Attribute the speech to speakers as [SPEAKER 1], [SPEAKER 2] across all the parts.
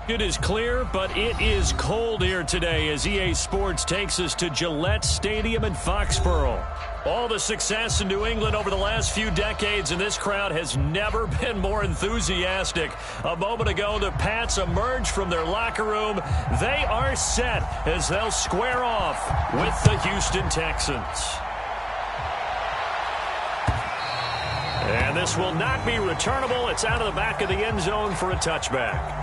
[SPEAKER 1] It is clear, but it is cold here today as EA Sports takes us to Gillette Stadium in Foxborough. All the success in New England over the last few decades, and this crowd has never been more enthusiastic. A moment ago, the Pats emerged from their locker room. They are set as they'll square off with the Houston Texans. And this will not be returnable. It's out of the back of the end zone for a touchback.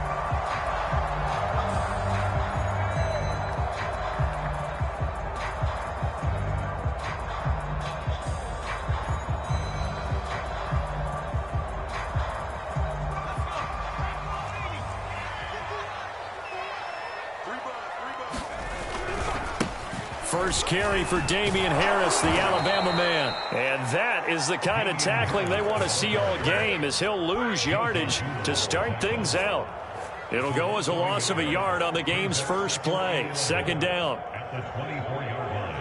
[SPEAKER 1] First carry for Damian Harris, the Alabama man. And that is the kind of tackling they want to see all game as he'll lose yardage to start things out. It'll go as a loss of a yard on the game's first play. Second down.
[SPEAKER 2] At the 24-yard line.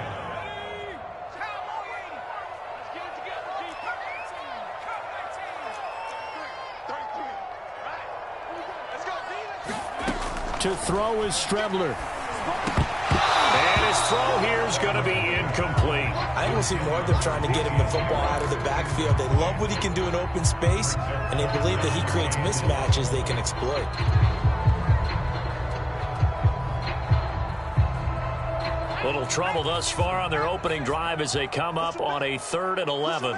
[SPEAKER 1] To throw is Strebler. And his throw here is going to be incomplete.
[SPEAKER 3] I think we'll see more of them trying to get him the football out of the backfield. They love what he can do in open space, and they believe that he creates mismatches they can exploit.
[SPEAKER 1] Little trouble thus far on their opening drive as they come up on a 3rd and 11.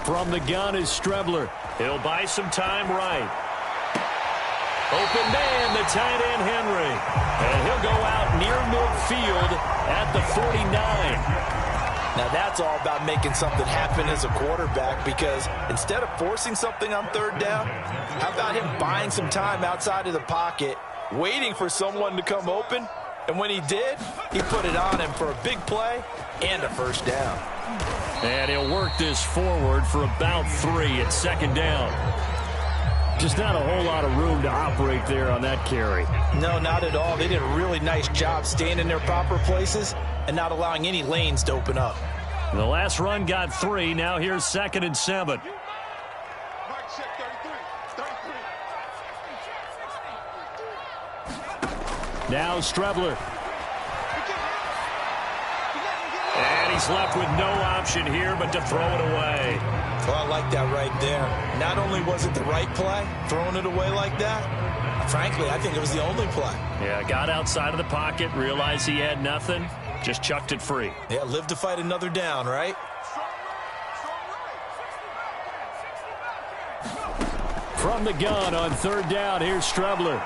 [SPEAKER 1] From the gun is Strebler. He'll buy some time right. Open man, the tight end Henry. And he'll go out near midfield at the 49.
[SPEAKER 3] Now that's all about making something happen as a quarterback, because instead of forcing something on 3rd down, how about him buying some time outside of the pocket, waiting for someone to come open, and when he did, he put it on him for a big play and a first down.
[SPEAKER 1] And he'll work this forward for about 3 at 2nd down. Just not a whole lot of room to operate there on that carry.
[SPEAKER 3] No, not at all. They did a really nice job staying in their proper places and not allowing any lanes to open up.
[SPEAKER 1] The last run got 3. Now here's 2nd and 7. Now Strebler. And he's left with no option here but to throw it away.
[SPEAKER 3] Well, I like that right there. Not only was it the right play, throwing it away like that, frankly, I think it was the only play.
[SPEAKER 1] Yeah, got outside of the pocket, realized he had nothing, just chucked it free.
[SPEAKER 3] Yeah, live to fight another down, right?
[SPEAKER 1] From the gun on 3rd down, here's Strebler.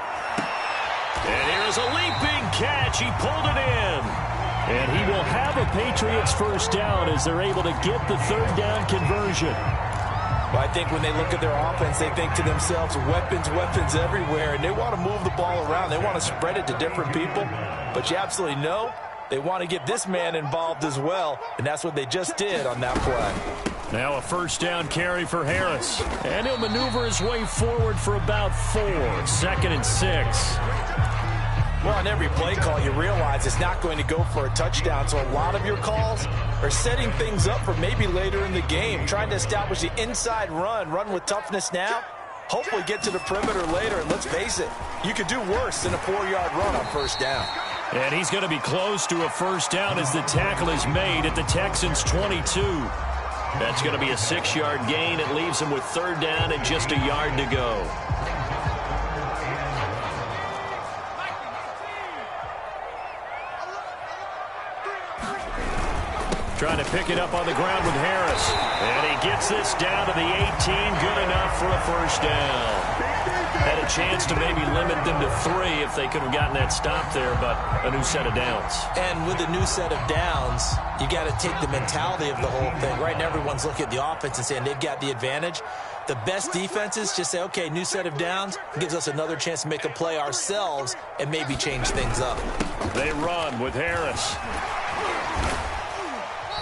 [SPEAKER 1] And here's a leaping catch. He pulled it in. And he will have a Patriots first down as they're able to get the 3rd down conversion.
[SPEAKER 3] Well, I think when they look at their offense, they think to themselves, weapons everywhere, and they want to move the ball around. They want to spread it to different people. But you absolutely know they want to get this man involved as well, and that's what they just did on that play.
[SPEAKER 1] Now a first down carry for Harris. And he'll maneuver his way forward for about 4. 2nd and 6.
[SPEAKER 3] Well, on every play call, you realize it's not going to go for a touchdown. So a lot of your calls are setting things up for maybe later in the game, trying to establish the inside run with toughness now, hopefully get to the perimeter later. And let's face it, you could do worse than a 4-yard run on first down.
[SPEAKER 1] And he's going to be close to a first down as the tackle is made at the Texans' 22. That's going to be a 6-yard gain. It leaves him with 3rd down and just a yard to go. Trying to pick it up on the ground with Harris. And he gets this down to the 18. Good enough for a first down. Had a chance to maybe limit them to 3 if they could have gotten that stop there, but a new set of downs.
[SPEAKER 3] And with a new set of downs, you got to take the mentality of the whole thing. Right now, everyone's looking at the offense and saying they've got the advantage. The best defenses just say, okay, new set of downs gives us another chance to make a play ourselves and maybe change things up.
[SPEAKER 1] They run with Harris.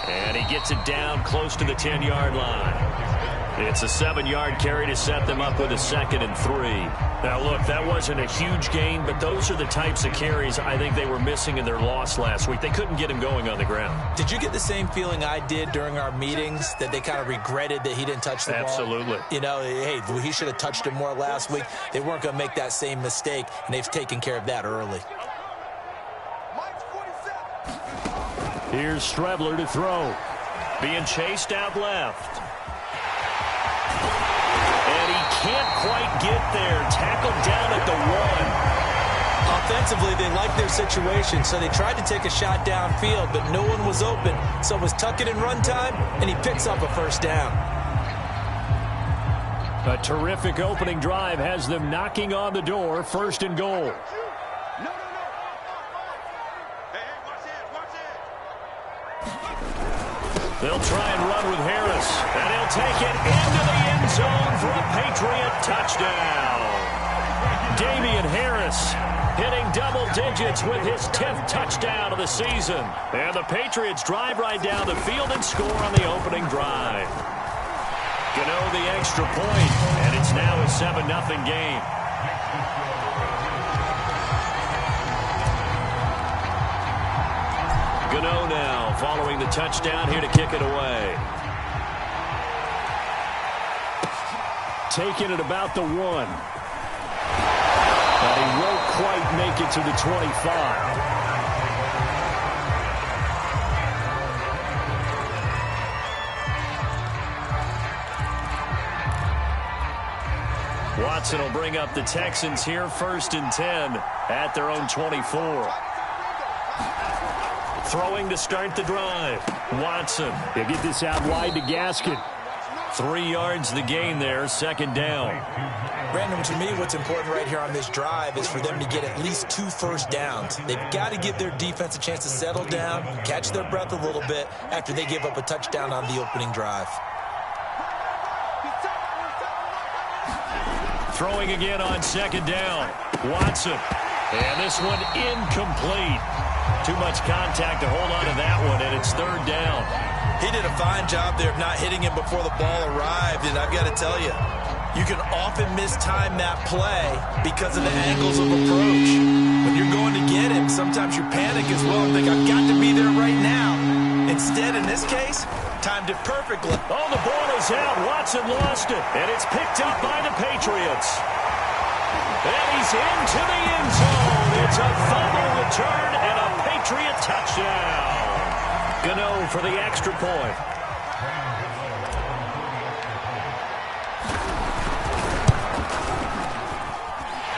[SPEAKER 1] And he gets it down close to the 10-yard line. It's a 7-yard carry to set them up with a 2nd and 3. Now, look, that wasn't a huge gain, but those are the types of carries I think they were missing in their loss last week. They couldn't get him going on the ground.
[SPEAKER 3] Did you get the same feeling I did during our meetings, that they kind of regretted that he didn't touch the ball?
[SPEAKER 1] Absolutely.
[SPEAKER 3] You know, hey, he should have touched it more last week. They weren't going to make that same mistake, and they've taken care of that early.
[SPEAKER 1] Here's Strebler to throw. Being chased out left. And he can't quite get there. Tackled down at the 1.
[SPEAKER 3] Offensively, they liked their situation, so they tried to take a shot downfield, but no one was open. So it was tuck it and run time, and he picks up a first down.
[SPEAKER 1] A terrific opening drive has them knocking on the door. 1st and goal. They'll try and run with Harris, and he'll take it into the end zone for a Patriot touchdown. Damian Harris hitting double digits with his 10th touchdown of the season. And the Patriots drive right down the field and score on the opening drive. Gano the extra point, and it's now a 7-0 game. Gano now following the touchdown here to kick it away. Taking it about the 1. But he won't quite make it to the 25. Watson will bring up the Texans here, 1st and 10 at their own 24. Throwing to start the drive. Watson. He'll get this out wide to Gaskin. 3 yards the gain there, 2nd down.
[SPEAKER 3] Brandon, to me, what's important right here on this drive is for them to get at least 2 first downs. They've got to give their defense a chance to settle down, catch their breath a little bit after they give up a touchdown on the opening drive.
[SPEAKER 1] Throwing again on 2nd down. Watson. And this one incomplete. Too much contact to hold on to that one, and it's 3rd down.
[SPEAKER 3] He did a fine job there of not hitting him before the ball arrived, and I've got to tell you, you can often mistime that play because of the angles of approach. When you're going to get him, sometimes you panic as well and think, I've got to be there right now. Instead, in this case, timed it perfectly.
[SPEAKER 1] Oh, the ball is out. Watson lost it, and it's picked up by the Patriots. And he's into the end zone. It's a fumble return and a Patriot touchdown. Gano for the extra point.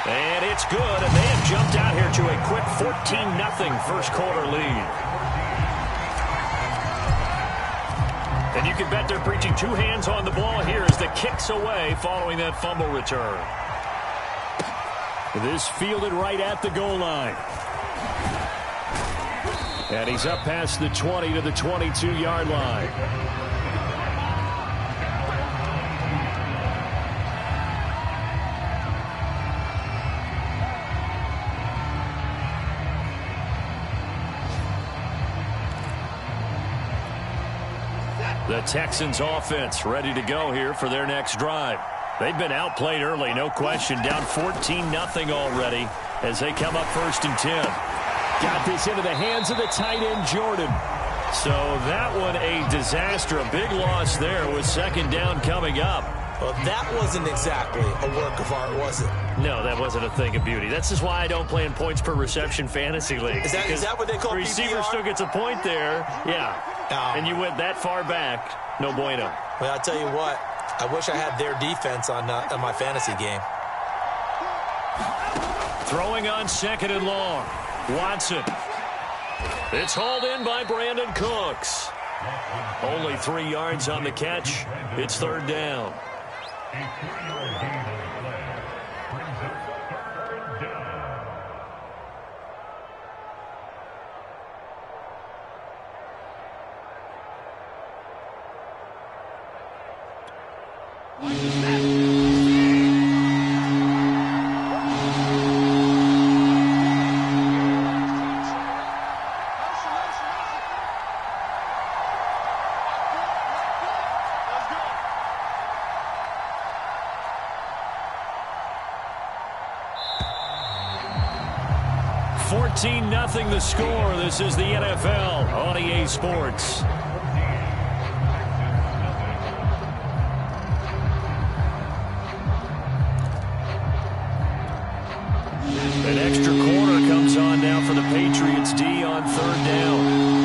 [SPEAKER 1] And it's good, and they have jumped out here to a quick 14-0 first quarter lead. And you can bet they're preaching 2 hands on the ball here as the kick's away following that fumble return. This fielded right at the goal line. And he's up past the 20 to the 22-yard line. The Texans offense ready to go here for their next drive. They've been outplayed early, no question. Down 14-0 already as they come up 1st and 10. Got this into the hands of the tight end, Jordan. So that one a disaster. A big loss there with 2nd down coming up.
[SPEAKER 3] Well, that wasn't exactly a work of art, was it?
[SPEAKER 1] No, that wasn't a thing of beauty. That's just why I don't play in points per reception fantasy league.
[SPEAKER 3] Is that what they call PPR?
[SPEAKER 1] Receiver still gets a point there. Yeah. And you went that far back. No bueno.
[SPEAKER 3] Well, I'll tell you what. I wish I had their defense on my fantasy game.
[SPEAKER 1] Throwing on 2nd and long. Watson. It's hauled in by Brandon Cooks. Only 3 yards on the catch. It's 3rd down. 14-0 the score. This is the NFL on EA Sports. An extra quarter comes on now for the Patriots D on third down.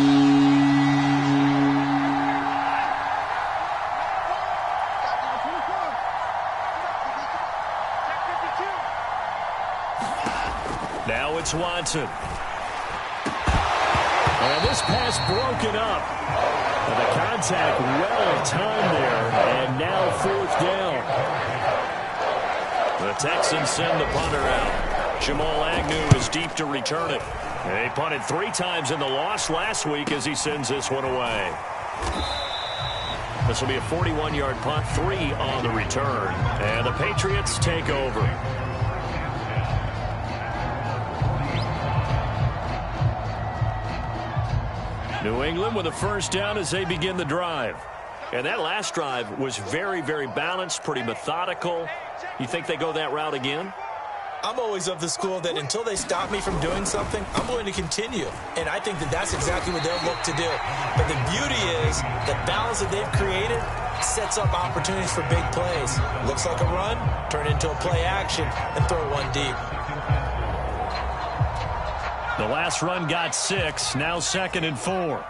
[SPEAKER 1] Now it's Watson. And this pass broken up. And the contact well timed there. And now fourth down. The Texans send the punter out. Jamal Agnew is deep to return it. And he punted 3 times in the loss last week as he sends this one away. This will be a 41-yard punt, 3 on the return. And the Patriots take over. New England with a first down as they begin the drive. And that last drive was very, very balanced, pretty methodical. You think they go that route again?
[SPEAKER 3] I'm always of the school that until they stop me from doing something, I'm going to continue. And I think that that's exactly what they'll look to do. But the beauty is the balance that they've created sets up opportunities for big plays. Looks like a run, turn into a play action, and throw one deep.
[SPEAKER 1] The last run got 6, now 2nd and 4.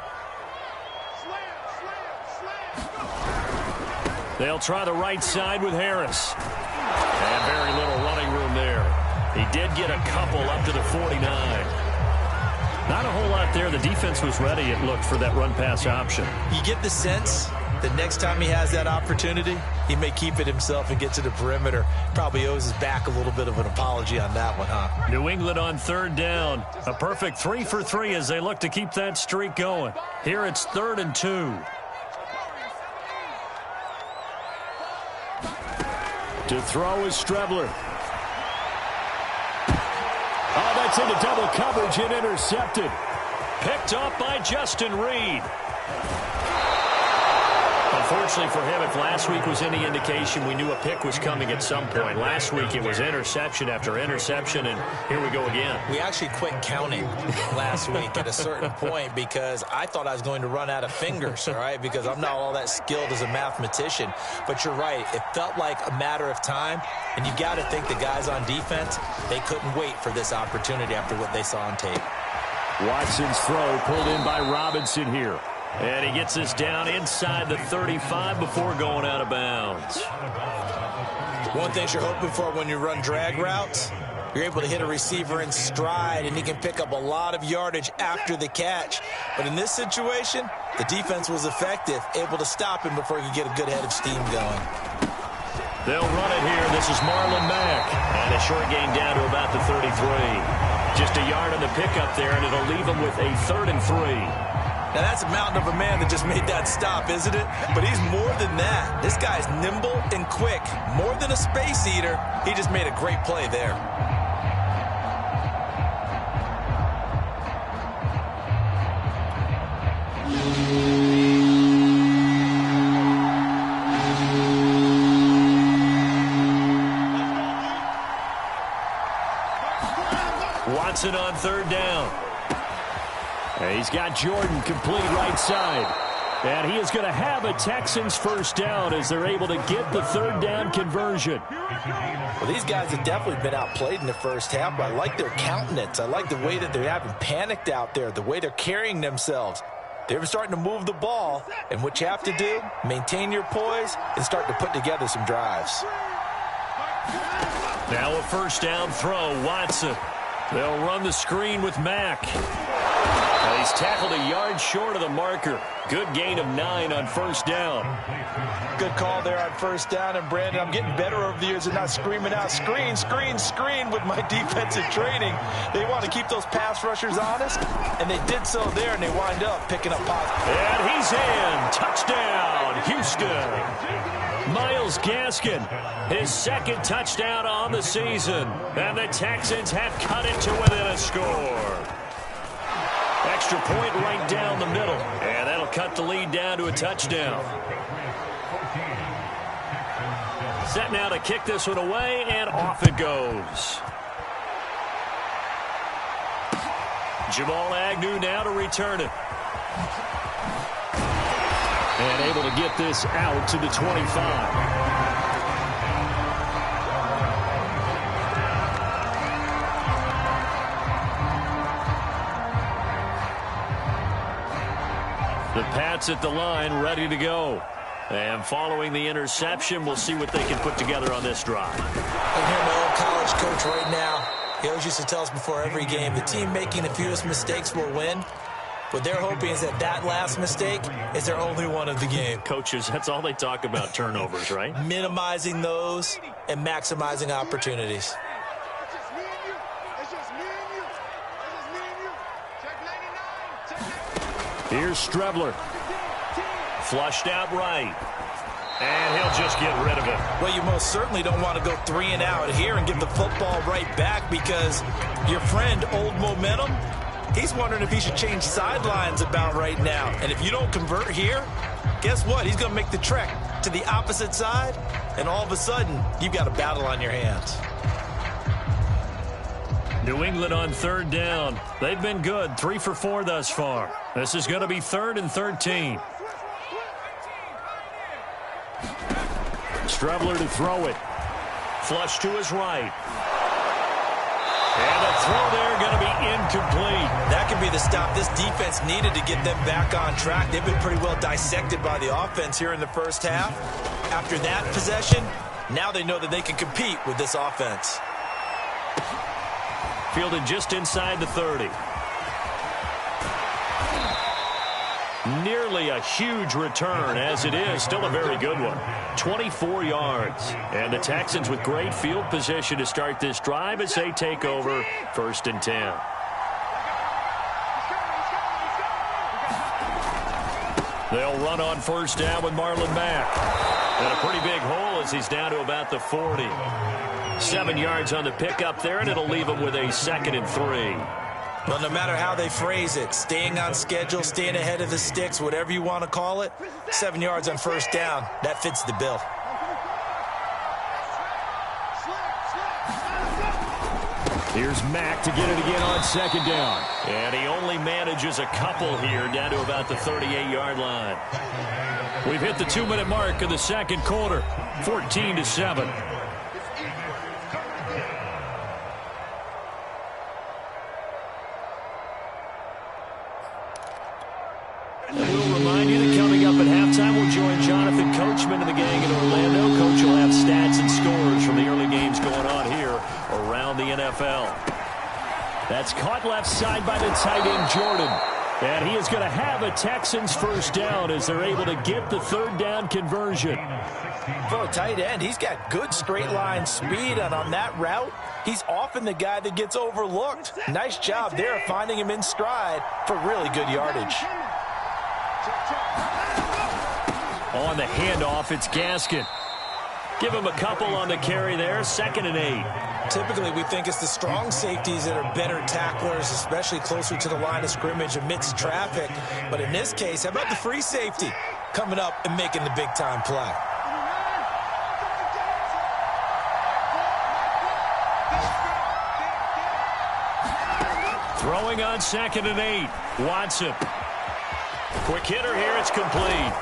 [SPEAKER 1] They'll try the right side with Harris. And very little running room there. He did get a couple up to the 49. Not a whole lot there. The defense was ready, it looked, for that run-pass option.
[SPEAKER 3] You get the sense that next time he has that opportunity, he may keep it himself and get to the perimeter. Probably owes his back a little bit of an apology on that one, huh?
[SPEAKER 1] New England on third down. A perfect 3 for 3 as they look to keep that streak going. Here it's 3rd and 2. To throw is Strebler. Oh, that's into double coverage and intercepted. Picked up by Justin Reed. Unfortunately for him, if last week was any indication, we knew a pick was coming at some point. Last week it was interception after interception, and here we go again.
[SPEAKER 3] We actually quit counting last week at a certain point because I thought I was going to run out of fingers, all right, because I'm not all that skilled as a mathematician. But you're right. It felt like a matter of time, and you got to think the guys on defense, they couldn't wait for this opportunity after what they saw on tape.
[SPEAKER 1] Watson's throw pulled in by Robinson here. And he gets this down inside the 35 before going out of bounds.
[SPEAKER 3] One thing you're hoping for when you run drag routes, you're able to hit a receiver in stride, and he can pick up a lot of yardage after the catch. But in this situation, the defense was effective, able to stop him before he could get a good head of steam going.
[SPEAKER 1] They'll run it here. This is Marlon Mack. And a short gain down to about the 33. Just a yard on the pickup there, and it'll leave him with a 3rd and 3.
[SPEAKER 3] Now, that's a mountain of a man that just made that stop, isn't it? But he's more than that. This guy's nimble and quick. More than a space eater, he just made a great play there.
[SPEAKER 1] Watson on third down. He's got Jordan complete right side. And he is going to have a Texans first down as they're able to get the 3rd down conversion.
[SPEAKER 3] Well, these guys have definitely been outplayed in the first half, but I like their countenance. I like the way that they're having panicked out there, the way they're carrying themselves. They're starting to move the ball, and what you have to do, maintain your poise and start to put together some drives.
[SPEAKER 1] Now a first down throw, Watson. They'll run the screen with Mack. He's tackled a yard short of the marker. Good gain of 9 on first down.
[SPEAKER 3] Good call there on first down. And, Brandon, I'm getting better over the years and not screaming out, screen, screen, screen with my defensive training. They want to keep those pass rushers honest, and they did so there, and they wind up picking up positive.
[SPEAKER 1] And he's in. Touchdown, Houston. Myles Gaskin, his 2nd touchdown on the season. And the Texans have cut it to within a score. Extra point right down the middle. And that'll cut the lead down to a touchdown. Set now to kick this one away, and off it goes. Jamal Agnew now to return it. And able to get this out to the 25. The Pats at the line, ready to go. And following the interception, we'll see what they can put together on this drive.
[SPEAKER 3] I'm hearing my old college coach right now. He always used to tell us before every game, the team making the fewest mistakes will win. What they're hoping is that last mistake is their only one of the game.
[SPEAKER 1] Coaches, that's all they talk about, turnovers, right?
[SPEAKER 3] Minimizing those and maximizing opportunities.
[SPEAKER 1] Here's Strebler. Flushed out right. And he'll just get rid of it.
[SPEAKER 3] Well, you most certainly don't want to go 3 and out here and give the football right back because your friend, Old Momentum, he's wondering if he should change sidelines about right now. And if you don't convert here, guess what? He's going to make the trek to the opposite side, and all of a sudden, you've got a battle on your hands.
[SPEAKER 1] New England on 3rd down. They've been good, 3 for 4 thus far. This is going to be 3rd and 13. Strebler to throw it. Flush to his right. And the throw there going to be incomplete.
[SPEAKER 3] That could be the stop this defense needed to get them back on track. They've been pretty well dissected by the offense here in the first half. After that possession, now they know that they can compete with this offense.
[SPEAKER 1] Fielded just inside the 30. Nearly a huge return, as it is. Still a very good one. 24 yards. And the Texans with great field position to start this drive as they take over 1st and 10. They'll run on 1st down with Marlon Mack. And a pretty big hole as he's down to about the 40. 7 yards on the pickup there, and it'll leave him with a 2nd and 3.
[SPEAKER 3] Well, no matter how they phrase it, staying on schedule, staying ahead of the sticks, whatever you want to call it, 7 yards on 1st down, that fits the bill.
[SPEAKER 1] Here's Mack to get it again on 2nd down. And he only manages a couple here down to about the 38-yard line. We've hit the 2-minute mark of the 2nd quarter, 14-7. And we'll remind you that coming up at halftime, we'll join Jonathan Coachman and the gang in Orlando. Coach will have stats and scores from the early games going on here around the NFL. That's caught left side by the tight end, Jordan. And he is going to have a Texans 1st down as they're able to get the 3rd down conversion.
[SPEAKER 3] For a tight end, he's got good straight line speed, and on that route, he's often the guy that gets overlooked. Nice job there finding him in stride for really good yardage.
[SPEAKER 1] On the handoff, it's Gaskin. Give him a couple on the carry there, 2nd and 8.
[SPEAKER 3] Typically, we think it's the strong safeties that are better tacklers, especially closer to the line of scrimmage amidst traffic. But in this case, how about the free safety coming up and making the big-time play?
[SPEAKER 1] Throwing on 2nd and 8. Watson. Quick hitter here, it's complete.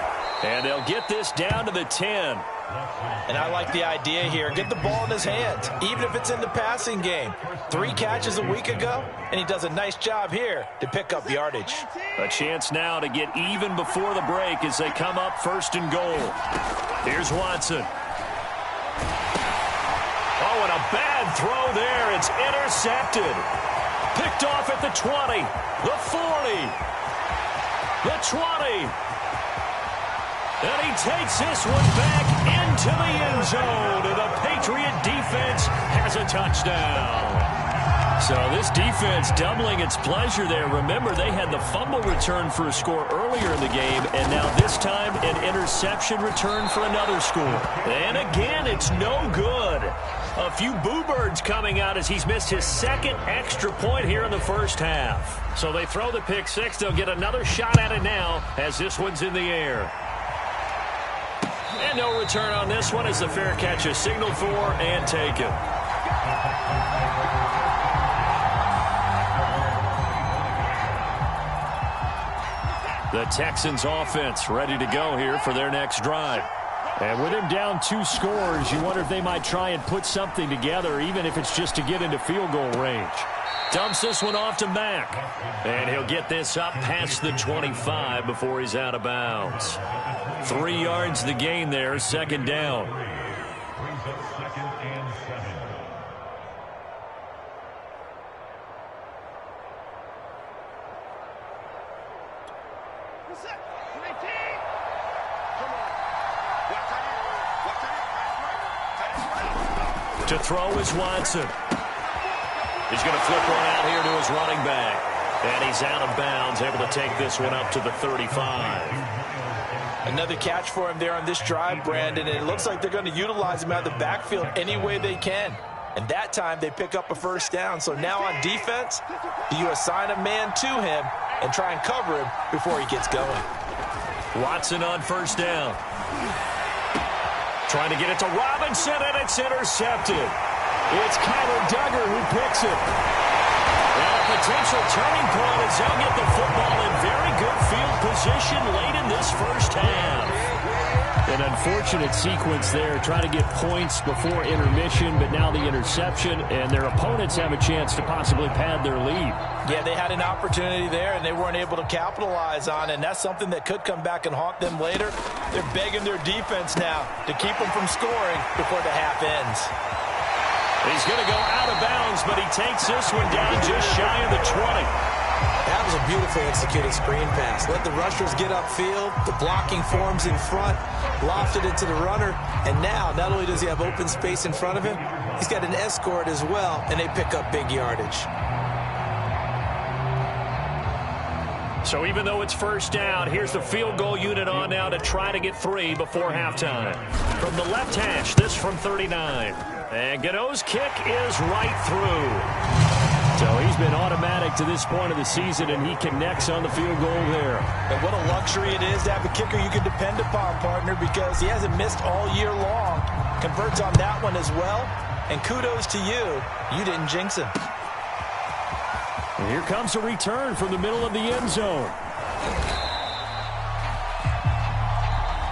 [SPEAKER 1] And they'll get this down to the 10.
[SPEAKER 3] And I like the idea here. Get the ball in his hands, even if it's in the passing game. 3 catches a week ago, and he does a nice job here to pick up yardage.
[SPEAKER 1] A chance now to get even before the break as they come up 1st and goal. Here's Watson. Oh, and a bad throw there. It's intercepted. Picked off at the 20, the 40, the 20. And he takes this one back into the end zone. And the Patriot defense has a touchdown. So this defense doubling its pleasure there. Remember, they had the fumble return for a score earlier in the game, and now this time an interception return for another score. And again, it's no good. A few boo birds coming out as he's missed his 2nd extra point here in the first half. So they throw the pick 6. They'll get another shot at it now as this one's in the air. And no return on this one as the fair catch is signaled for and taken. The Texans offense ready to go here for their next drive. And with him down 2 scores, you wonder if they might try and put something together, even if it's just to get into field goal range. Dumps this one off to Mack. And he'll get this up past the 25 before he's out of bounds. 3 yards the gain there, second down.
[SPEAKER 2] Brings up 2nd and 7.
[SPEAKER 1] To throw is Watson. He's going to flip one out here to his running back. And he's out of bounds, able to take this one up to the 35.
[SPEAKER 3] Another catch for him there on this drive, Brandon, and it looks like they're going to utilize him out of the backfield any way they can. And that time they pick up a first down. So now on defense, do you assign a man to him and try and cover him before he gets going?
[SPEAKER 1] Watson on first down. Trying to get it to Robinson, and it's intercepted. It's Kyler Duggar who picks it. And a potential turning point as they'll get the football in very good field position late in this first half. An unfortunate sequence there, trying to get points before intermission, but now the interception, and their opponents have a chance to possibly pad their lead.
[SPEAKER 3] Yeah, they had an opportunity there, and they weren't able to capitalize on it, and that's something that could come back and haunt them later. They're begging their defense now to keep them from scoring before the half ends.
[SPEAKER 1] He's going to go out of bounds, but he takes this one down just shy of the 20.
[SPEAKER 4] That was a beautifully executed screen pass. Let the rushers get upfield. The blocking forms in front. Lofted it to the runner. And now, not only does he have open space in front of him, he's got an escort as well, and they pick up big yardage.
[SPEAKER 1] So even though it's first down, here's the field goal unit on now to try to get 3 before halftime. From the left hash, this from 39. And Gano's kick is right through. So he's been automatic to this point of the season, and he connects on the field goal there.
[SPEAKER 3] And what a luxury it is to have a kicker you can depend upon, partner, because he hasn't missed all year long. Converts on that one as well. And kudos to you. You didn't jinx him.
[SPEAKER 1] And here comes a return from the middle of the end zone.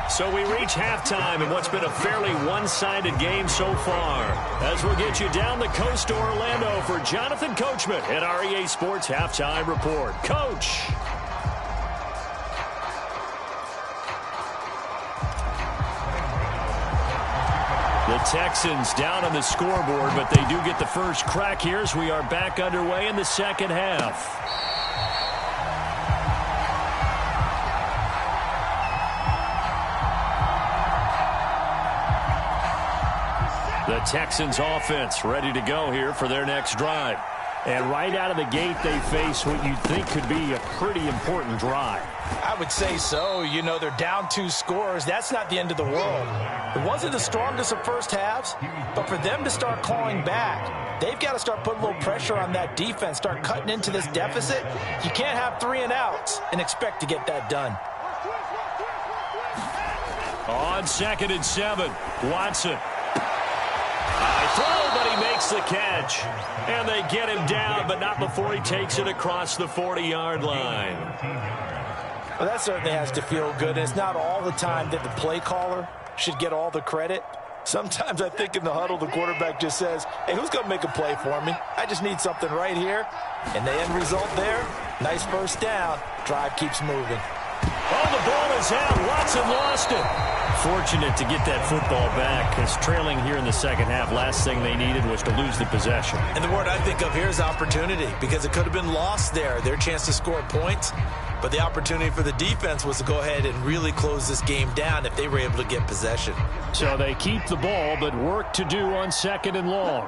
[SPEAKER 1] So we reach halftime in what's been a fairly one-sided game so far. As we'll get you down the coast to Orlando for Jonathan Coachman at our EA Sports Halftime Report. Coach. The Texans down on the scoreboard, but they do get the first crack here as we are back underway in the second half. The Texans offense ready to go here for their next drive. And right out of the gate, they face what you'd think could be a pretty important drive.
[SPEAKER 3] I would say so. You know, they're down 2 scores. That's not the end of the world. It wasn't the strongest of first halves, but for them to start clawing back, they've got to start putting a little pressure on that defense, start cutting into this deficit. You can't have 3 and outs and expect to get that done.
[SPEAKER 1] On 2nd and 7, Watson. High throw, but he makes the catch. And they get him down, but not before he takes it across the 40-yard line.
[SPEAKER 3] Well, that certainly has to feel good. And it's not all the time that the play caller should get all the credit. Sometimes I think in the huddle, the quarterback just says, hey, who's going to make a play for me? I just need something right here. And the end result there, nice first down. Drive keeps moving.
[SPEAKER 1] Oh, the ball is out. Watson lost it. Fortunate to get that football back, because trailing here in the second half, last thing they needed was to lose the possession.
[SPEAKER 4] And the word I think of here is opportunity, because it could have been lost there, their chance to score points. But the opportunity for the defense was to go ahead and really close this game down if they were able to get possession.
[SPEAKER 1] So they keep the ball, but work to do on 2nd and long.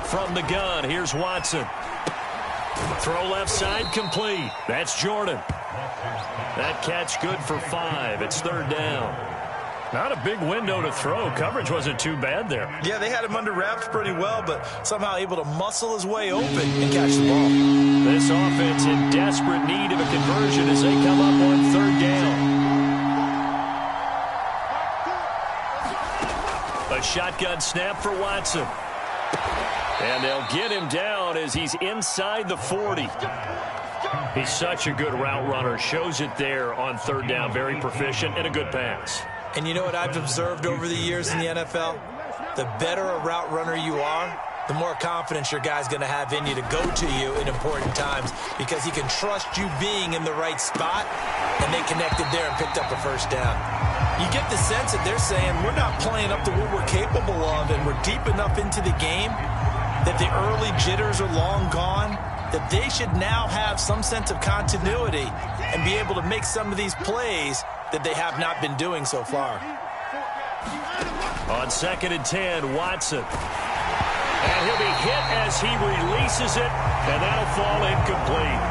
[SPEAKER 1] From the gun, here's Watson. Throw left side complete. That's Jordan. That catch good for 5. It's 3rd down. Not a big window to throw. Coverage wasn't too bad there.
[SPEAKER 3] Yeah, they had him under wraps pretty well, but somehow able to muscle his way open and catch the ball.
[SPEAKER 1] This offense in desperate need of a conversion as they come up on 3rd down. A shotgun snap for Watson. And they'll get him down as he's inside the 40. He's such a good route runner. Shows it there on third down. Very proficient and a good pass.
[SPEAKER 4] And you know what I've observed over the years in the NFL? The better a route runner you are, the more confidence your guy's going to have in you to go to you in important times because he can trust you being in the right spot, and they connected there and picked up a first down. You get the sense that they're saying we're not playing up to what we're capable of, and we're deep enough into the game that the early jitters are long gone, that they should now have some sense of continuity and be able to make some of these plays that they have not been doing so far.
[SPEAKER 1] On 2nd and 10, Watson. And he'll be hit as he releases it, and that'll fall incomplete.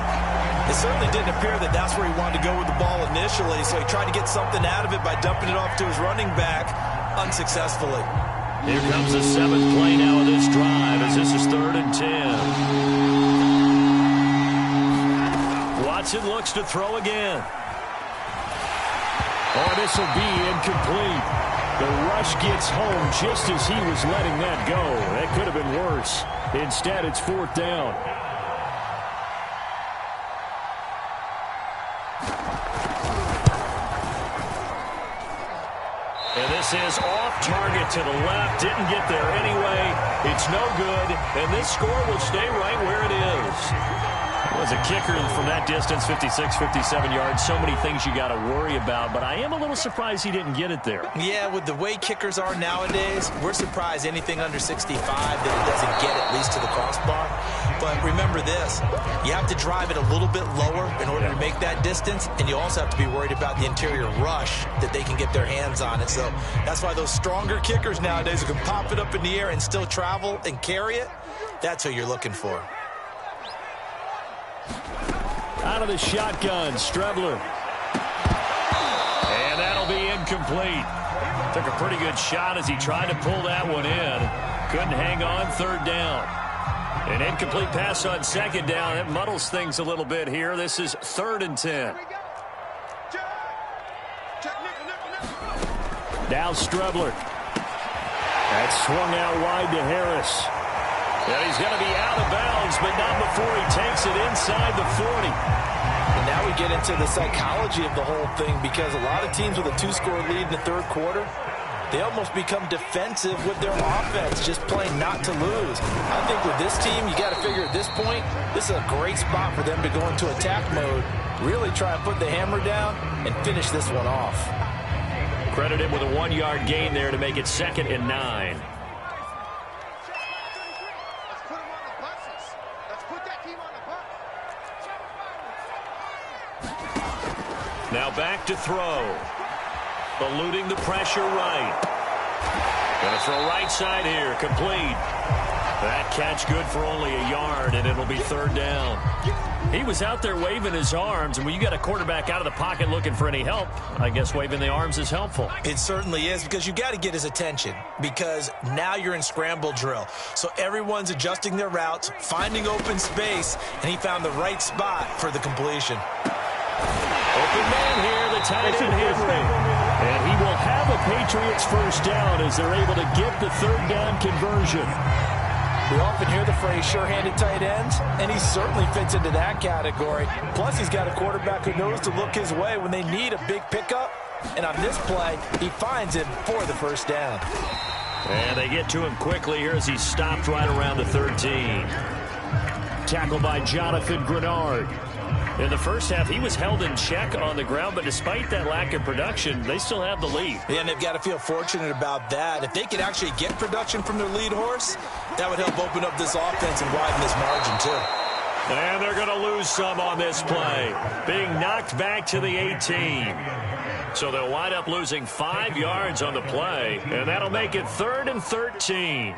[SPEAKER 4] It certainly didn't appear that that's where he wanted to go with the ball initially, so he tried to get something out of it by dumping it off to his running back unsuccessfully.
[SPEAKER 1] Here comes the 7th play now of this drive as this is 3rd and 10. Watson looks to throw again. Oh, this will be incomplete. The rush gets home just as he was letting that go. That could have been worse. Instead, it's 4th down. And this is off target to the left. Didn't get there anyway. It's no good. And this score will stay right where it is. Was a kicker from that distance, 56, 57 yards. So many things you got to worry about, but I am a little surprised he didn't get it there.
[SPEAKER 4] Yeah, with the way kickers are nowadays, we're surprised anything under 65 that it doesn't get at least to the crossbar. But remember this, you have to drive it a little bit lower in order to make that distance, and you also have to be worried about the interior rush that they can get their hands on it. So that's why those stronger kickers nowadays who can pop it up in the air and still travel and carry it, that's who you're looking for.
[SPEAKER 1] Out of the shotgun, Strebler. And that'll be incomplete. Took a pretty good shot as he tried to pull that one in. Couldn't hang on, 3rd down. An incomplete pass on 2nd down. It muddles things a little bit here. This is 3rd and 10. Now Strebler. That swung out wide to Harris. And he's going to be out of bounds, but not before he takes it inside the 40.
[SPEAKER 3] And now we get into the psychology of the whole thing, because a lot of teams with a 2-score lead in the 3rd quarter, they almost become defensive with their offense, just playing not to lose. I think with this team, you got to figure at this point, this is a great spot for them to go into attack mode, really try and put the hammer down and finish this one off.
[SPEAKER 1] Credited with a 1-yard gain there to make it 2nd and 9. Now back to throw. Eluding the pressure right. Going to throw right side here. Complete. That catch good for only a yard, and it'll be 3rd down. He was out there waving his arms, and when you got a quarterback out of the pocket looking for any help, I guess waving the arms is helpful.
[SPEAKER 4] It certainly is, because you got to get his attention, because now you're in scramble drill. So everyone's adjusting their routes, finding open space, and he found the right spot for the completion.
[SPEAKER 1] Open man here, the tight end Henry. And he will have a Patriots first down as they're able to get the 3rd down conversion.
[SPEAKER 3] We often hear the phrase sure-handed tight ends, and he certainly fits into that category. Plus, he's got a quarterback who knows to look his way when they need a big pickup. And on this play, he finds it for the first down.
[SPEAKER 1] And they get to him quickly here as he's stopped right around the 13. Tackled by Jonathan Grenard. In the first half, he was held in check on the ground, but despite that lack of production, they still have the lead.
[SPEAKER 4] Yeah, and they've got to feel fortunate about that. If they could actually get production from their lead horse, that would help open up this offense and widen this margin, too.
[SPEAKER 1] And they're going to lose some on this play, being knocked back to the 18. So they'll wind up losing 5 yards on the play, and that'll make it 3rd and 13.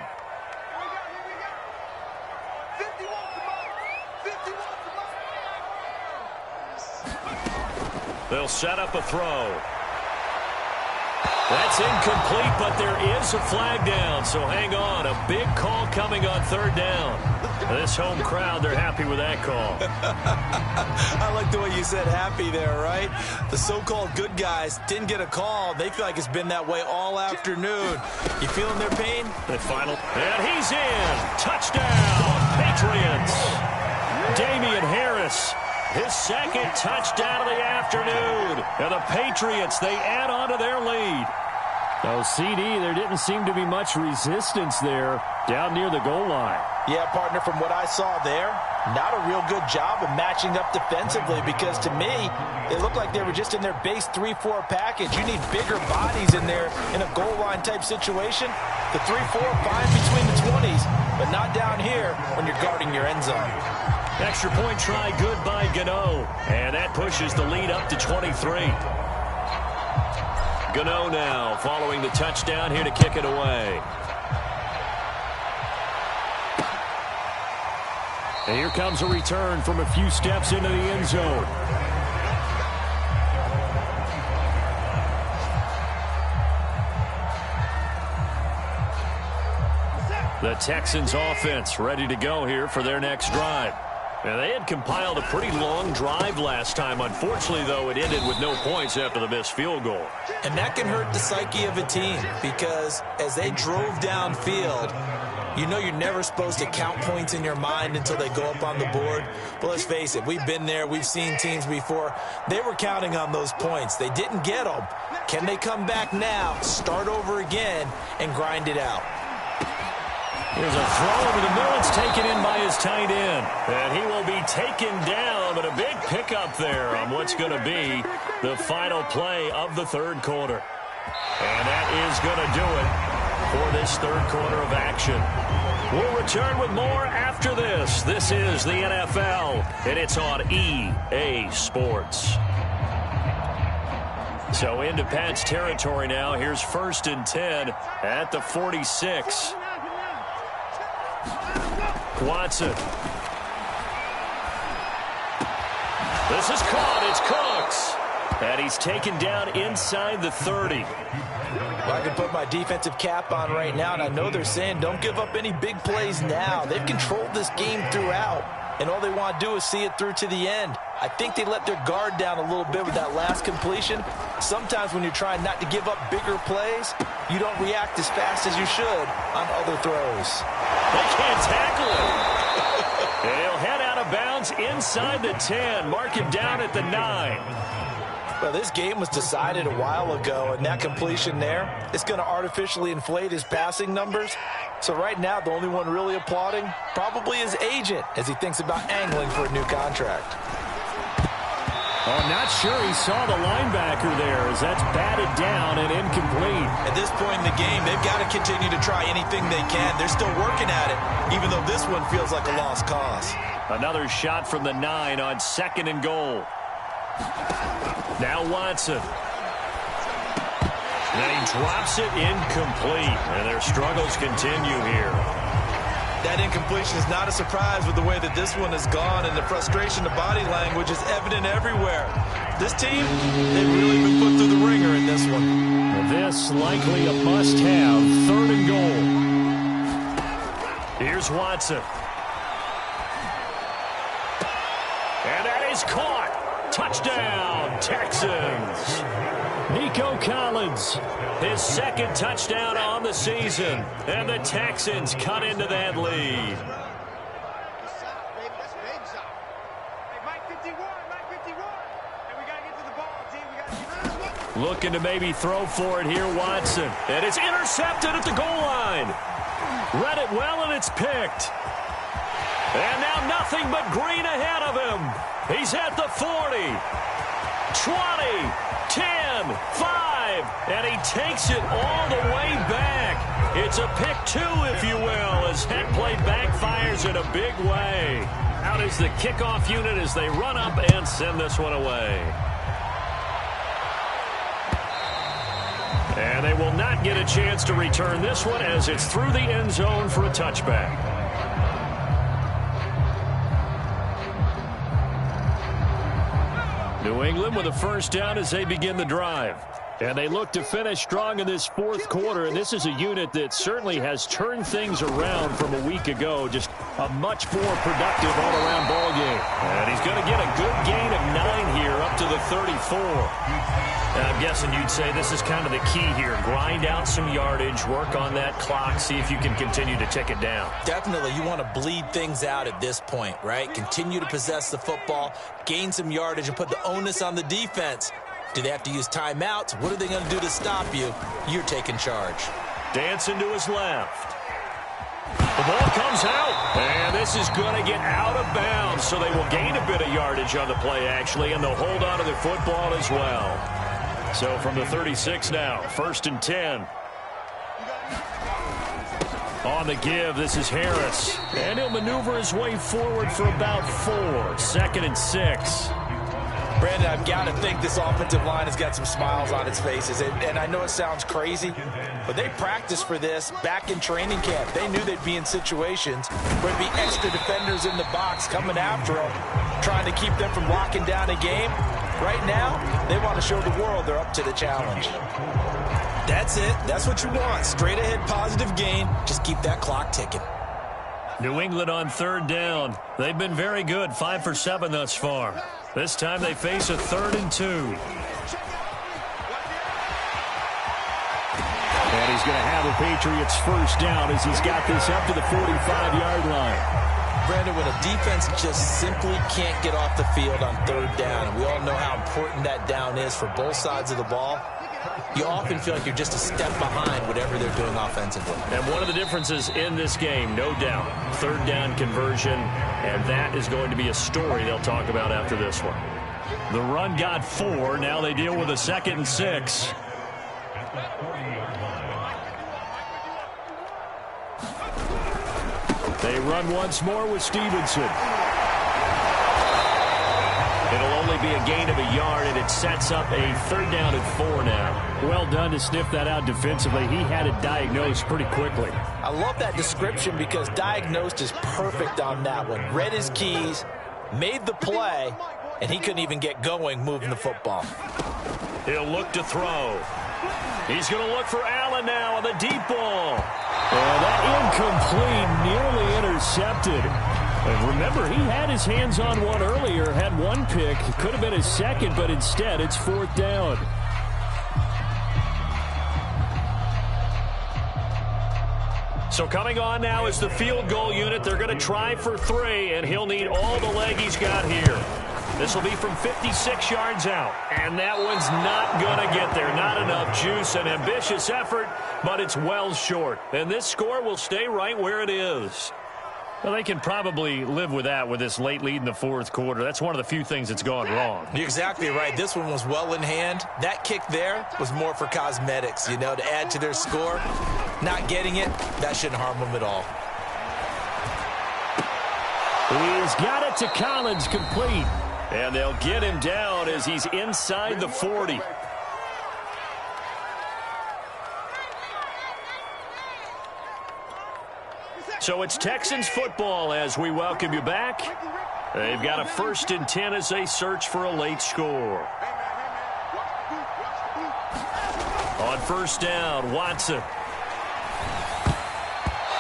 [SPEAKER 1] They'll set up a throw. That's incomplete, but there is a flag down, so hang on. A big call coming on 3rd down. This home crowd, they're happy with that call.
[SPEAKER 4] I like the way you said happy there, right? The so-called good guys didn't get a call. They feel like it's been that way all afternoon. You feeling their pain?
[SPEAKER 1] The final. And he's in. Touchdown, Patriots. Damian Harris. His second touchdown of the afternoon. And the Patriots, they add on to their lead.
[SPEAKER 5] Oh, CD, there didn't seem to be much resistance there down near the goal line.
[SPEAKER 3] Yeah, partner, from what I saw there, not a real good job of matching up defensively because to me, it looked like they were just in their base 3-4 package. You need bigger bodies in there in a goal line type situation. The 3-4, fine between the 20s, but not down here when you're guarding your end zone.
[SPEAKER 1] Extra point try good by Gano. And that pushes the lead up to 23. Gano now following the touchdown here to kick it away. And here comes a return from a few steps into the end zone. The Texans offense ready to go here for their next drive. And they had compiled a pretty long drive last time. Unfortunately, though, it ended with no points after the missed field goal.
[SPEAKER 4] And that can hurt the psyche of a team because as they drove downfield, you know you're never supposed to count points in your mind until they go up on the board. But let's face it, we've been there. We've seen teams before. They were counting on those points. They didn't get them. Can they come back now, start over again, and grind it out?
[SPEAKER 1] Here's a throw over the middle. It's taken in by his tight end. And he will be taken down, but a big pickup there on what's going to be the final play of the third quarter. And that is going to do it for this third quarter of action. We'll return with more after this. This is the NFL, and it's on EA Sports. So into Pat's territory now. Here's 1st and 10 at the 46. Watson. This is caught. It's Cooks. And he's taken down inside the 30.
[SPEAKER 3] Well, I can put my defensive cap on right now, and I know they're saying don't give up any big plays now. They've controlled this game throughout, and all they want to do is see it through to the end. I think they let their guard down a little bit with that last completion. Sometimes when you're trying not to give up bigger plays, you don't react as fast as you should on other throws.
[SPEAKER 1] They can't tackle him. And he'll head out of bounds inside the 10. Mark him down at the 9.
[SPEAKER 3] Well, this game was decided a while ago, and that completion there is going to artificially inflate his passing numbers. So right now, the only one really applauding probably his agent as he thinks about angling for a new contract.
[SPEAKER 5] Oh, I'm not sure he saw the linebacker there as that's batted down and incomplete.
[SPEAKER 4] At this point in the game, they've got to continue to try anything they can. They're still working at it, even though this one feels like a lost cause.
[SPEAKER 1] Another shot from the 9 on 2nd and goal. Now Watson. And he drops it incomplete. And their struggles continue here.
[SPEAKER 4] That incompletion is not a surprise with the way that this one has gone, and the frustration, the body language is evident everywhere. This team, they've really been put through the ringer in this one.
[SPEAKER 1] This likely a must-have. 3rd and goal. Here's Watson. And that is caught. Touchdown, Texans. Nico Collins, his 2nd touchdown on the season. And the Texans cut into that lead. Looking to maybe throw for it here, Watson. And it's intercepted at the goal line. Read it well, and it's picked. And now nothing but green ahead of him. He's at the 40, 20, 10, 5, and he takes it all the way back. It's a pick 2, if you will, as that play backfires in a big way. Out is the kickoff unit as they run up and send this one away. And they will not get a chance to return this one as it's through the end zone for a touchback. New England with a 1st down as they begin the drive. And they look to finish strong in this fourth quarter, and this is a unit that certainly has turned things around from a week ago. Just a much more productive all-around ball game. And he's going to get a good gain of 9 here up to the 34. And I'm guessing you'd say this is kind of the key here. Grind out some yardage, work on that clock, see if you can continue to tick it down.
[SPEAKER 4] Definitely, you want to bleed things out at this point, right? Continue to possess the football, gain some yardage, and put the onus on the defense. Do they have to use timeouts? What are they going to do to stop you? You're taking charge.
[SPEAKER 1] Dancing to his left. The ball comes out, and this is going to get out of bounds, so they will gain a bit of yardage on the play, actually, and they'll hold on to the football as well. So from the 36 now, 1st and 10. On the give, this is Harris. And he'll maneuver his way forward for about 4. 2nd and 6.
[SPEAKER 3] Brandon, I've got to think this offensive line has got some smiles on its faces. And I know it sounds crazy, but they practiced for this back in training camp. They knew they'd be in situations where there'd be extra defenders in the box coming after them, trying to keep them from locking down a game. Right now, they want to show the world they're up to the challenge.
[SPEAKER 4] That's it. That's what you want. Straight ahead positive gain. Just keep that clock ticking.
[SPEAKER 1] New England on 3rd down. They've been very good, 5 for 7 thus far. This time they face a 3rd and 2. And he's going to have the Patriots first down as he's got this up to the 45-yard line.
[SPEAKER 4] Brandon, when a defense just simply can't get off the field on 3rd down, and we all know how important that down is for both sides of the ball, you often feel like you're just a step behind whatever they're doing offensively.
[SPEAKER 1] And one of the differences in this game, no doubt, 3rd down conversion, and that is going to be a story they'll talk about after this one. The run got 4. Now they deal with a 2nd and 6. They run once more with Stevenson. It'll only be a gain of a yard, and it sets up a 3rd down and 4 now. Well done to sniff that out defensively. He had it diagnosed pretty quickly.
[SPEAKER 3] I love that description because diagnosed is perfect on that one. Read his keys, made the play, and he couldn't even get going moving the football.
[SPEAKER 1] He'll look to throw. He's going to look for Allen now on the deep ball. And that incomplete, nearly intercepted. And remember, he had his hands on one earlier, had one pick. Could have been his second, but instead it's 4th down. So coming on now is the field goal unit. They're going to try for 3, and he'll need all the leg he's got here. This will be from 56 yards out, and that one's not going to get there. Not enough juice, an ambitious effort, but it's well short. And this score will stay right where it is. Well, they can probably live with that with this late lead in the 4th quarter. That's one of the few things that's gone wrong.
[SPEAKER 4] You're exactly right. This one was well in hand. That kick there was more for cosmetics, you know, to add to their score. Not getting it, that shouldn't harm them at all.
[SPEAKER 1] He's got it to Collins, complete. And they'll get him down as he's inside the 40. So it's Texans football as we welcome you back. They've got a 1st and 10 as they search for a late score. On 1st down, Watson.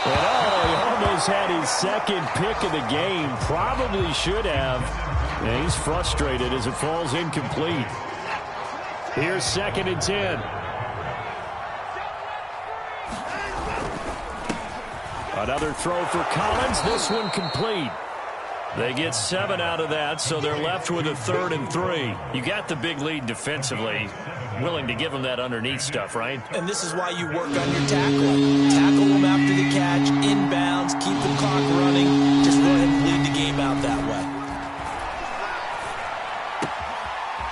[SPEAKER 1] And he almost had his 2nd pick of the game. Probably should have. And he's frustrated as it falls incomplete. Here's 2nd and 10. Another throw for Collins. This one complete. They get 7 out of that, so they're left with a 3rd and 3. You got the big lead defensively. Willing to give them that underneath stuff, right?
[SPEAKER 4] And this is why you work on your tackle. Tackle them after the catch, inbounds, keep the clock running. Just go ahead and bleed the game out that way.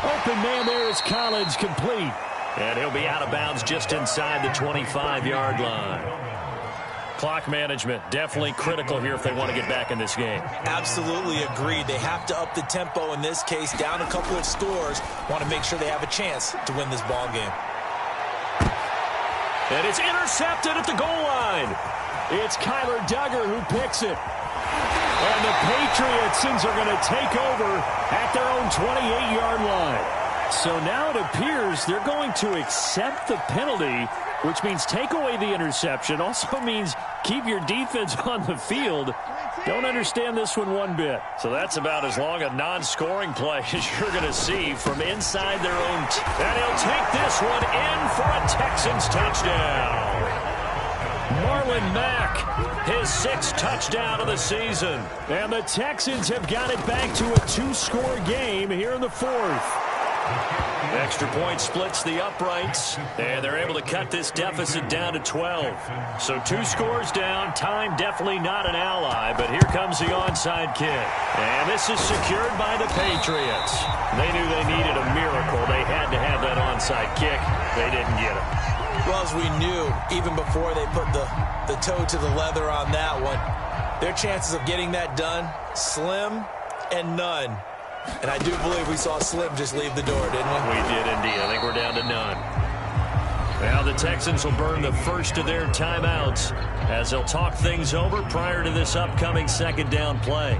[SPEAKER 1] Open man there is Collins, complete. And he'll be out of bounds just inside the 25-yard line. Clock management, definitely critical here if they want to get back in this game.
[SPEAKER 4] Absolutely agreed. They have to up the tempo in this case, down a couple of scores. Want to make sure they have a chance to win this ball game.
[SPEAKER 1] And it's intercepted at the goal line. It's Kyler Duggar who picks it. And the Patriots are going to take over at their own 28-yard line.
[SPEAKER 5] So now it appears they're going to accept the penalty, which means take away the interception. Also means keep your defense on the field. Don't understand this one bit.
[SPEAKER 1] So that's about as long a non-scoring play as you're going to see from inside their own. And he'll take this one in for a Texans touchdown. Marlon Mack, his 6th touchdown of the season.
[SPEAKER 5] And the Texans have got it back to a 2-score game here in the 4th.
[SPEAKER 1] Extra point splits the uprights, and they're able to cut this deficit down to 12. So 2 scores down, time definitely not an ally, but here comes the onside kick. And this is secured by the Patriots. They knew they needed a miracle. They had to have that onside kick. They didn't get it.
[SPEAKER 4] Well, as we knew, even before they put the toe to the leather on that one, their chances of getting that done, slim and none. And I do believe we saw Slim just leave the door, didn't we?
[SPEAKER 1] We did indeed. I think we're down to none. Now the Texans will burn the first of their timeouts as they'll talk things over prior to this upcoming 2nd down play.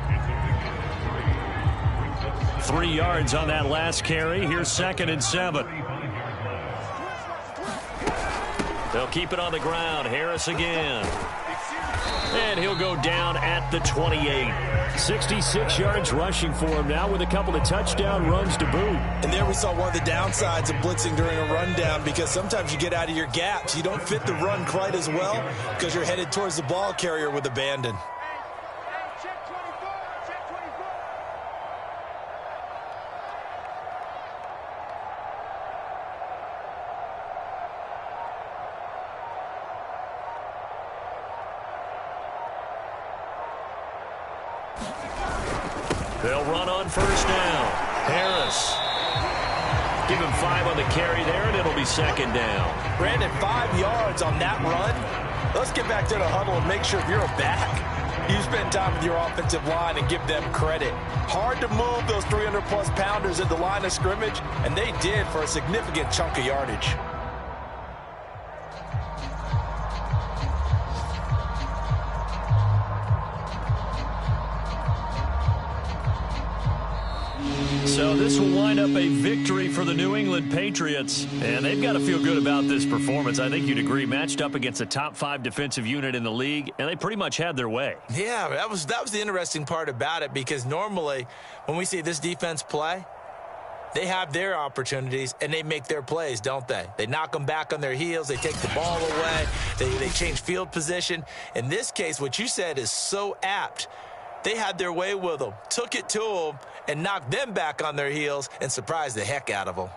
[SPEAKER 1] 3 yards on that last carry. Here's 2nd and 7. They'll keep it on the ground. Harris again. And he'll go down at the 28.
[SPEAKER 5] 66 yards rushing for him now with a couple of touchdown runs to boot.
[SPEAKER 4] And there we saw one of the downsides of blitzing during a rundown, because sometimes you get out of your gaps. You don't fit the run quite as well because you're headed towards the ball carrier with abandon.
[SPEAKER 1] They'll run on 1st down. Harris. Give him 5 on the carry there, and it'll be 2nd down.
[SPEAKER 3] Brandon, 5 yards on that run. Let's get back to the huddle and make sure if you're a back, you spend time with your offensive line and give them credit. Hard to move those 300-plus pounders at the line of scrimmage, and they did for a significant chunk of yardage.
[SPEAKER 1] So this will wind up a victory for the New England Patriots, and they've got to feel good about this performance. I think you'd agree, matched up against a top 5 defensive unit in the league, and they pretty much had their way.
[SPEAKER 4] Yeah, that was the interesting part about it, because normally when we see this defense play, they have their opportunities and they make their plays, don't they? They knock them back on their heels. They take the ball away. They change field position. In this case, what you said is so apt. They had their way with them, took it to them, and knocked them back on their heels and surprised the heck out of them.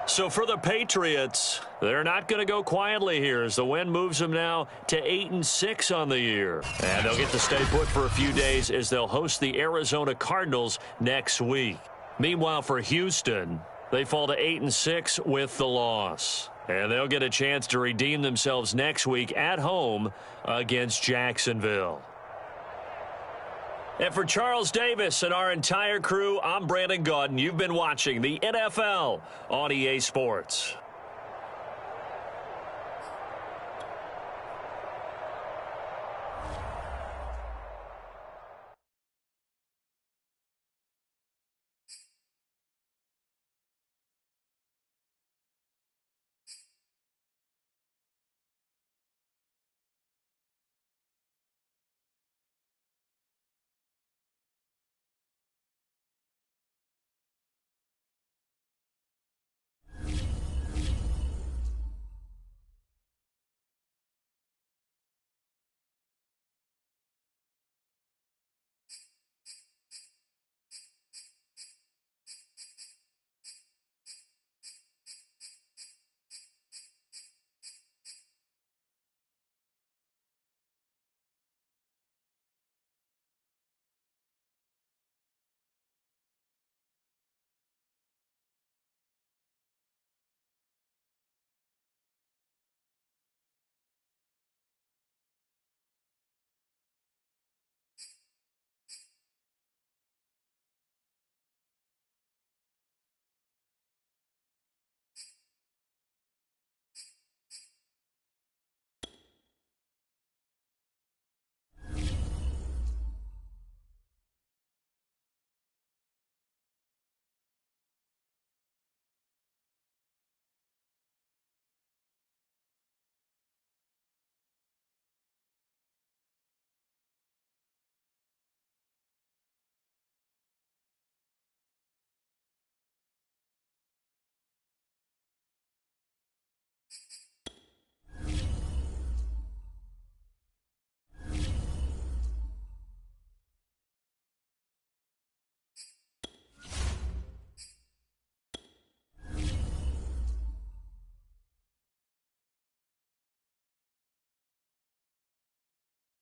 [SPEAKER 1] So for the Patriots, they're not going to go quietly here as the win moves them now to 8-6 on the year. And they'll get to stay put for a few days as they'll host the Arizona Cardinals next week. Meanwhile, for Houston, they fall to 8-6 with the loss. And they'll get a chance to redeem themselves next week at home against Jacksonville. And for Charles Davis and our entire crew, I'm Brandon Gaudin. You've been watching the NFL on EA Sports.